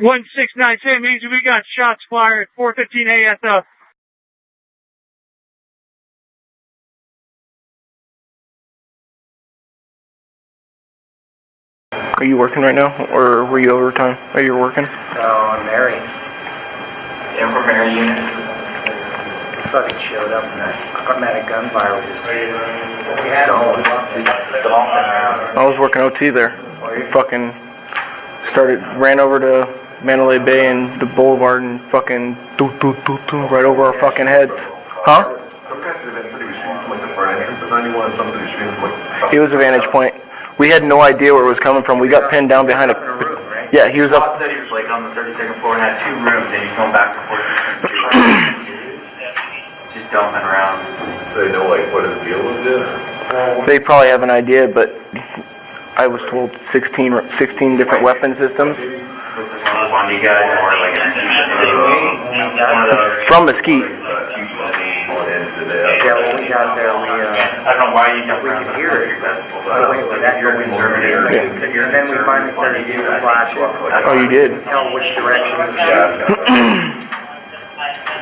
1692 means we got shots fired. 415 ASF. Are you working right now, or were you overtime? Are you working? No, I'm Mary. Yeah, from Mary unit. Fucking showed up and I'm at a gunfire with this I was working OT there. Fucking ran over to Mandalay Bay and the boulevard and fucking right over our fucking heads. Huh? It was a vantage point. We had no idea where it was coming from. We got pinned down behind a... Yeah, he was up... He was like on the 32nd floor and had 2 rooms and he's going back and forth. Just dumping around. Do they know like what his deal was in? They probably have an idea, but I was told 16 different weapon systems. Bundy guy or like From Mesquite. Yeah, when we got there, I don't know why you don't we could hear it. And then we finally started using the flashlight. Oh, you did? Tell which direction.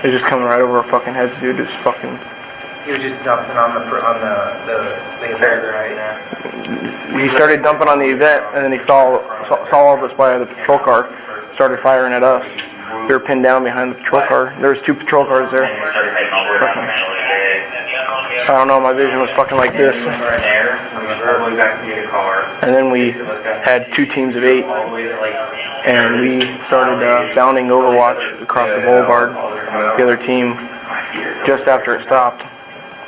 They're just coming right over our fucking heads, dude. Just fucking... He was just dumping on the event, right? He started dumping on the event, and then he saw all of us by the patrol car, started firing at us. We were pinned down behind the patrol car. There was 2 patrol cars there. I don't know, my vision was fucking like this. And then we had 2 teams of 8, and we started sounding Overwatch across the boulevard, the other team, just after it stopped.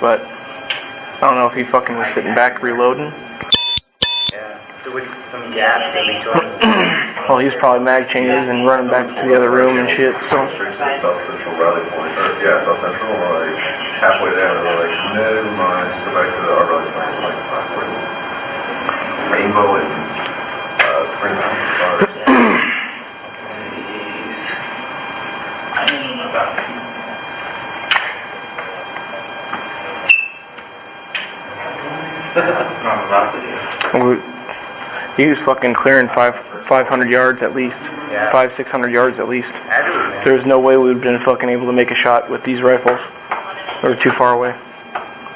But I don't know if he fucking was sitting back reloading. Yeah, so with some gas in between. Well, he's probably mag changes and running back to the other room and shit, so. South Central rally point, yeah, South Central, like halfway there, and they're like, never mind, just go back to our rally point, like Rainbow and Springtown. I don't know about that. He was fucking clearing 500 yards at least. Yeah. 500-600 yards at least. There's no way we would have been fucking able to make a shot with these rifles. They were too far away.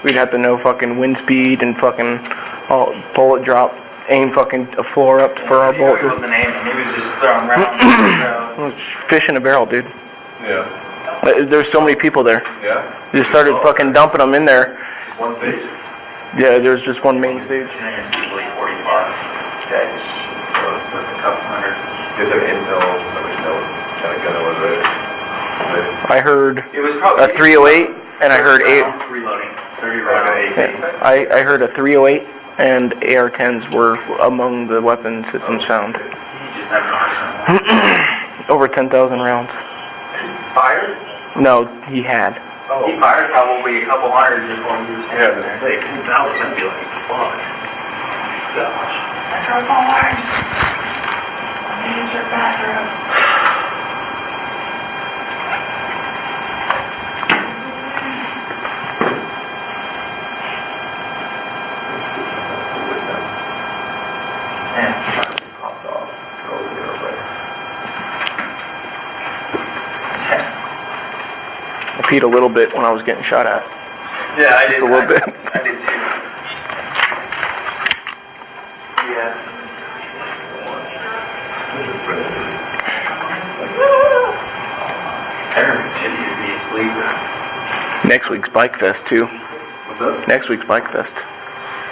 We'd have to know fucking wind speed and fucking bullet drop, aim fucking a floor up for our bullet. He wasn't aiming, he was just throwing rounds. Fish in a barrel, dude. Yeah. There's so many people there. Yeah? We just started fucking dumping them in there. One stage? Yeah, there's just one main stage. And then it's usually 45. Okay, so a couple hundred. Just have intel, let me know what kind of gun it was, right? I heard It was probably a 308, and I heard reloading. 30 round AK. I heard a 308 and AR-10s were among the weapon systems found. He just had an arsenal. Over 10,000 rounds. Fired? No, he had. Oh. He fired probably a couple hundred just while he was standing there. Hey, 2,000 would be like, fuck. Gosh. That's our boys. I need to use your bathroom. I peed a little bit when I was getting shot at. Yeah, I did. Just a little bit. I did too. Yeah. I remember you'd be asleep. Next week's Bike Fest, too. what's up? Next week's Bike Fest.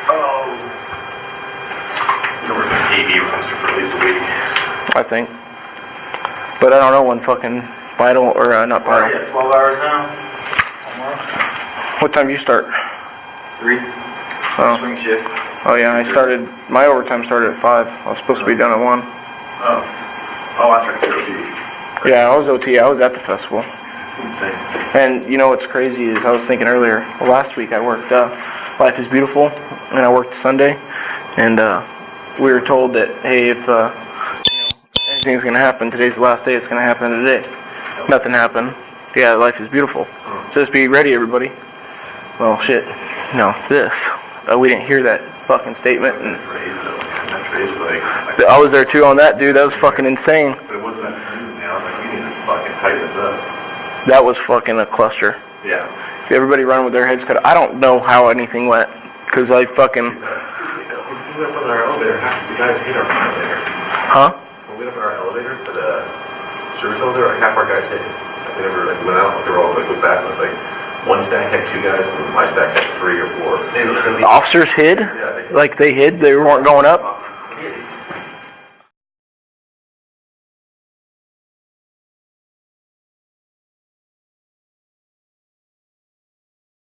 Oh. There was a TV roster for at least a week. I think. But I don't know when fucking Vital, or not Vital. Yeah, 12 hours now. Almost. What time do you start? 3. Oh. Swing shift. Oh yeah, my overtime started at 5. I was supposed to be done at 1. Oh, I tried to go see. Yeah, I was OT. I was at the festival. And you know what's crazy is I was thinking earlier, last week I worked Life is Beautiful, and I worked Sunday, and we were told that, hey, if anything's going to happen, today's the last day, it's going to happen today. Nothing happened. Yeah, Life is Beautiful. So just be ready, everybody. Well, shit. No, this. We didn't hear that fucking statement. And I was there too on that, dude. That was fucking insane. But it wasn't That was fucking a cluster. Yeah. Everybody running with their heads cut. I don't know how anything went, because I fucking... We went up in our elevator, half the guys hit our elevator. Huh? When we went up in our elevator to the service elevator, like half our guys hit. Like, they never, like, went out, they were all, like, looked back, and it was like, one stack had 2 guys, and my stack had 3 or 4. They literally... The officers hid? Yeah, Like, they hid? They weren't going up?